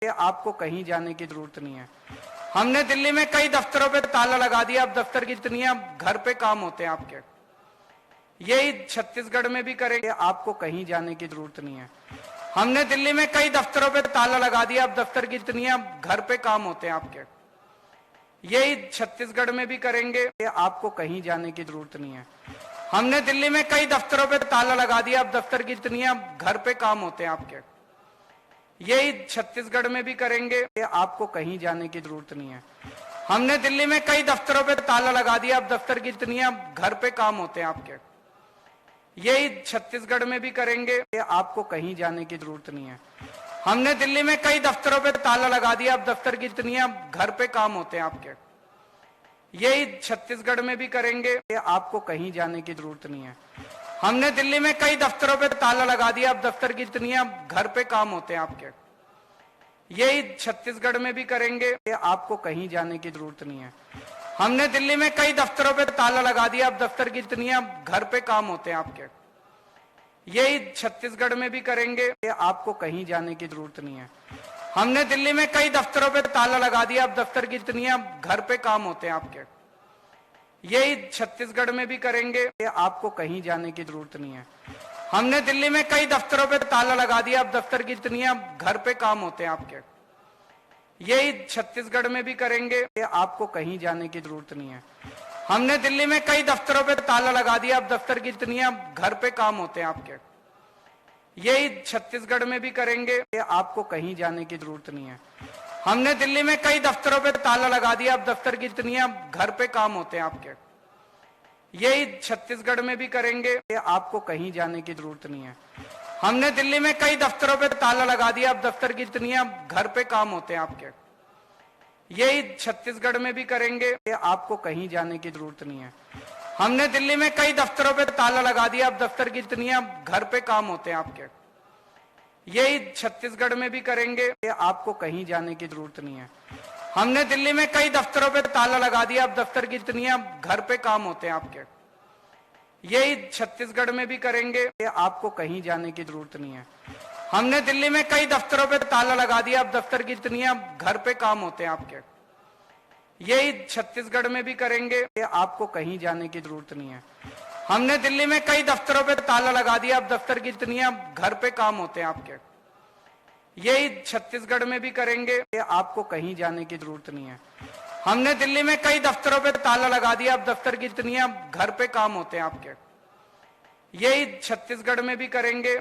आपको कहीं जाने की जरूरत नहीं है। हमने दिल्ली में कई दफ्तरों पे ताला लगा दिया, अब दफ्तर की दुनिया घर पे काम होते हैं आपके। यही छत्तीसगढ़ में भी करेंगे, आपको कहीं जाने की जरूरत नहीं है। हमने दिल्ली में कई दफ्तरों पे ताला लगा दिया, अब दफ्तर की दुनिया घर पे काम होते हैं आपके। यही छत्तीसगढ़ में भी करेंगे, आपको कहीं जाने की जरूरत नहीं है। हमने दिल्ली में कई दफ्तरों पे ताला लगा दिया, अब दफ्तर की दुनिया घर पे काम होते हैं आपके। यही छत्तीसगढ़ में भी करेंगे, आपको कहीं जाने की जरूरत नहीं है। हमने दिल्ली में कई दफ्तरों पे ताला लगा दिया, अब दफ्तर की दुनिया घर पे काम होते हैं आपके। यही छत्तीसगढ़ में भी करेंगे, आपको कहीं जाने की जरूरत नहीं है। हमने दिल्ली में कई दफ्तरों पे ताला लगा दिया, अब दफ्तर की दुनिया घर पे काम होते हैं आपके। यही छत्तीसगढ़ में भी करेंगे, आपको कहीं जाने की जरूरत नहीं है। हमने दिल्ली में कई दफ्तरों पे ताला लगा दिया, अब दफ्तर की दुनिया घर पे काम होते हैं आपके। यही छत्तीसगढ़ में भी करेंगे, आपको कहीं जाने की जरूरत नहीं है। हमने दिल्ली में कई दफ्तरों पे ताला लगा दिया, अब दफ्तर की दुनिया घर पे काम होते हैं आपके। यही छत्तीसगढ़ में भी करेंगे, आपको कहीं जाने की जरूरत नहीं है। हमने दिल्ली में कई दफ्तरों पे ताला लगा दिया, अब दफ्तर की दुनिया घर पे काम होते हैं आपके। यही छत्तीसगढ़ में भी करेंगे, आपको कहीं जाने की जरूरत नहीं है। हमने दिल्ली में कई दफ्तरों पे ताला लगा दिया, अब दफ्तर की दुनिया घर पे काम होते हैं आपके। यही छत्तीसगढ़ में भी करेंगे, आपको कहीं जाने की जरूरत नहीं है। हमने दिल्ली में कई दफ्तरों पे ताला लगा दिया, अब दफ्तर की दुनिया घर पे काम होते हैं आपके। यही छत्तीसगढ़ में भी करेंगे, आपको कहीं जाने की जरूरत नहीं है। हमने दिल्ली में कई दफ्तरों पे ताला लगा दिया, अब दफ्तर की दुनिया घर पे काम होते हैं आपके। यही छत्तीसगढ़ में भी करेंगे, आपको कहीं जाने की जरूरत नहीं है। हमने दिल्ली में कई दफ्तरों पे ताला लगा दिया, अब दफ्तर की दुनिया घर पे काम होते हैं आपके। यही छत्तीसगढ़ में भी करेंगे, आपको कहीं जाने की जरूरत नहीं है। हमने दिल्ली में कई दफ्तरों पे ताला लगा दिया, अब दफ्तर की दुनिया घर पे काम होते हैं आपके। यही छत्तीसगढ़ में भी करेंगे, आपको कहीं जाने की जरूरत नहीं है। हमने दिल्ली में कई दफ्तरों पे ताला लगा दिया, अब दफ्तर की दुनिया घर पे काम होते हैं आपके। यही छत्तीसगढ़ में भी करेंगे, आपको कहीं जाने की जरूरत नहीं है। हमने दिल्ली में कई दफ्तरों पे ताला लगा दिया, अब दफ्तर की दुनिया घर पे काम होते हैं आपके। यही छत्तीसगढ़ में भी करेंगे, आपको कहीं जाने की जरूरत नहीं है। हमने दिल्ली में कई दफ्तरों पे ताला लगा दिया, अब दफ्तर की दुनिया घर पे काम होते हैं आपके। यही छत्तीसगढ़ में भी करेंगे, आपको कहीं जाने की जरूरत नहीं है। हमने दिल्ली में कई दफ्तरों पे ताला लगा दिया, अब दफ्तर की दुनिया घर पे काम होते हैं आपके। यही छत्तीसगढ़ में भी करेंगे,